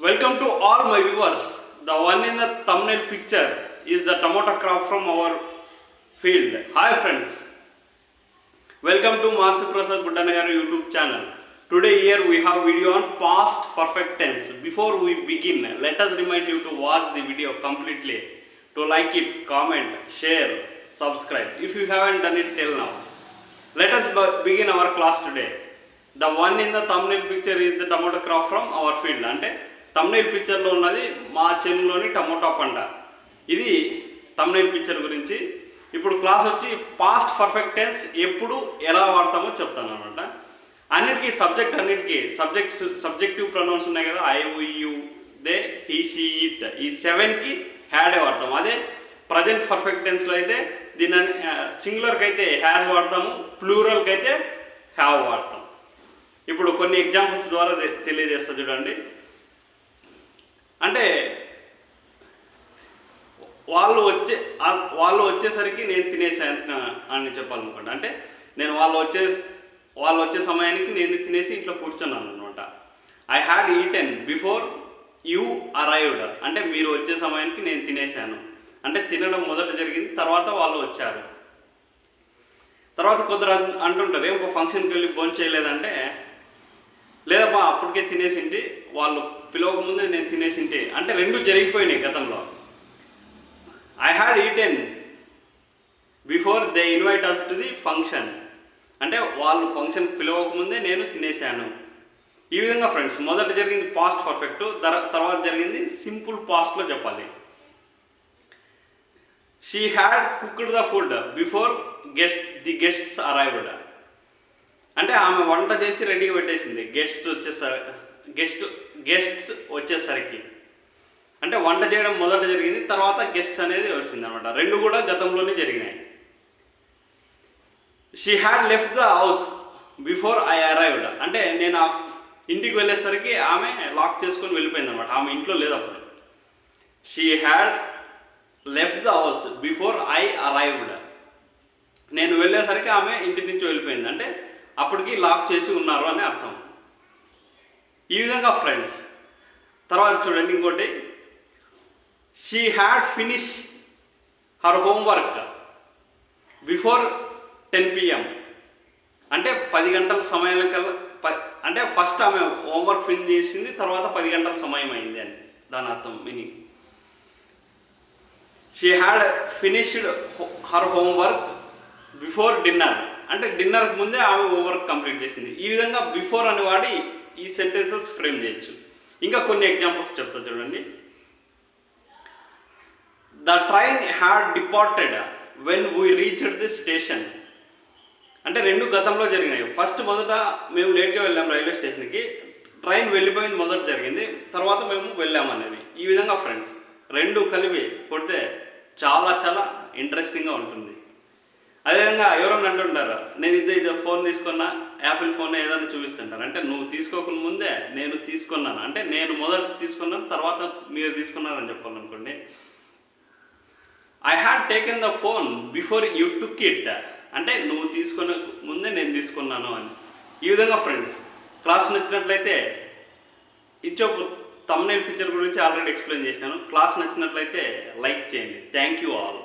Welcome to all my viewers. The one in the thumbnail picture is the tomato crop from our field. Hi friends. Welcome to Maruti Prasad Guddanagar YouTube channel. Today here we have video on past perfect tense. Before we begin, let us remind you to watch the video completely, to like it, comment, share, subscribe if you haven't done it till now. Let us begin our class today. The one in the thumbnail picture is the tomato crop from our field. అంటే thumbnail picture లో ఉన్నది మా చేనులోని tomato పంట. ఇది thumbnail picture గురించి. ఇప్పుడు class వచ్చి past perfect tense ఎప్పుడు ఎలా వాడతామో చెప్తాను అనమాట. అన్నిటికీ సబ్జెక్టివ్ ప్రొనౌన్స్ ఉన్నాయి కదా, I you they he she it, ఈ 7కి హ్యాడే వాడతాము. అదే ప్రజెంట్ పర్ఫెక్ట్ టెన్స్లో అయితే దీన్ని సింగులర్కి అయితే హ్యాజ్ వాడతాము, ప్లూరల్కి అయితే హ్యావ్ వాడతాం. ఇప్పుడు కొన్ని ఎగ్జాంపుల్స్ ద్వారా తెలియజేస్తా చూడండి. అంటే వాళ్ళు వచ్చేసరికి నేను తినేసాను అని చెప్పాలనుకోండి. అంటే నేను వాళ్ళు వచ్చే సమయానికి నేను తినేసి ఇంట్లో కూర్చున్నాను అనమాట. I had eaten before you arrived, అంటే మీరు వచ్చే సమయానికి నేను తినేసాను. అంటే తినడం మొదట జరిగింది, తర్వాత వాళ్ళు వచ్చారు. తర్వాత కొందరు అంటుంటారు, ఏం ఫంక్షన్కి వెళ్ళి భోజనం చేయలేదంటే, లేదమ్మా అప్పటికే తినేసింటి, వాళ్ళు పిలవక ముందే నేను తినేసింటి. అంటే రెండు జరిగిపోయినాయి గతంలో. I had eaten before they invite us to the function, అంటే వాళ్ళు ఫంక్షన్కి పిలవకముందే నేను తినేశాను. ఈ విధంగా ఫ్రెండ్స్, మొదట జరిగింది పాస్ట్ పర్ఫెక్ట్, తర్వాత జరిగింది సింపుల్ పాస్ట్లో చెప్పాలి. She had cooked the food before the guests arrived, అంటే ఆమె వంట చేసి రెడీగా పెట్టేసింది గెస్ట్స్ వచ్చేసరికి. అంటే వంట చేయడం మొదట జరిగింది, తర్వాత గెస్ట్స్ అనేది వచ్చింది అనమాట. రెండు కూడా గతంలోనే జరిగినాయి. She had left the house before I arrived, అంటే నేను ఇంటికి వెళ్ళేసరికి ఆమె లాక్ చేసుకొని వెళ్ళిపోయింది అనమాట. ఆమె ఇంట్లో లేదు అప్పుడు. She had left the house before I arrived, నేను వెళ్ళేసరికి ఆమె ఇంటి నుంచి వెళ్ళిపోయింది, అంటే అప్పటికి లాక్ చేసి ఉన్నారు అని అర్థం. ఈ విధంగా ఫ్రెండ్స్. తర్వాత చూడండి ఇంకోటి, she had finish her homework before 10 PM, అంటే 10 గంటల సమయానికల్లా, అంటే ఫస్ట్ ఆమె హోంవర్క్ ఫినిష్ చేసింది, తర్వాత 10 గంటల సమయం అయింది అని దాని అర్థం, meaning. She had finished her homework before dinner, అంటే డిన్నర్కి ముందే ఆమె హోంవర్క్ కంప్లీట్ చేసింది. ఈ విధంగా బిఫోర్ అని వాడి ఈ సెంటెన్సెస్ ఫ్రేమ్ చేయొచ్చు. ఇంకా కొన్ని ఎగ్జాంపుల్స్ చెప్తా చూడండి. The train had departed when we reached the station, అంటే రెండు గతంలో జరిగినాయి. మొదట మేము లేట్గా వెళ్ళాము రైల్వే స్టేషన్కి, ట్రైన్ వెళ్ళిపోయింది మొదట జరిగింది, తర్వాత మేము వెళ్ళాము అనేది. ఈ విధంగా ఫ్రెండ్స్ రెండు కలిపి కొడితే చాలా చాలా ఇంట్రెస్టింగ్గా ఉంటుంది. అదేవిధంగా ఎవరన్నా అంటుంటారు, నేను ఇది ఫోన్ తీసుకున్నా, యాపిల్ ఫోన్ ఏదైనా చూపిస్తుంటారు. అంటే నువ్వు తీసుకోకుండా ముందే నేను తీసుకున్నాను, అంటే నేను మొదట తీసుకున్నాను, తర్వాత మీరు తీసుకున్నారని చెప్పాలనుకోండి. I had taken the phone before you took it, అంటే నువ్వు తీసుకునే ముందే నేను తీసుకున్నాను అని. ఈ విధంగా ఫ్రెండ్స్, క్లాస్ నచ్చినట్లయితే thumbnail పిక్చర్ గురించి ఆల్రెడీ ఎక్స్ప్లెయిన్ చేసినాను. క్లాస్ నచ్చినట్లయితే లైక్ చేయండి. Thank you all.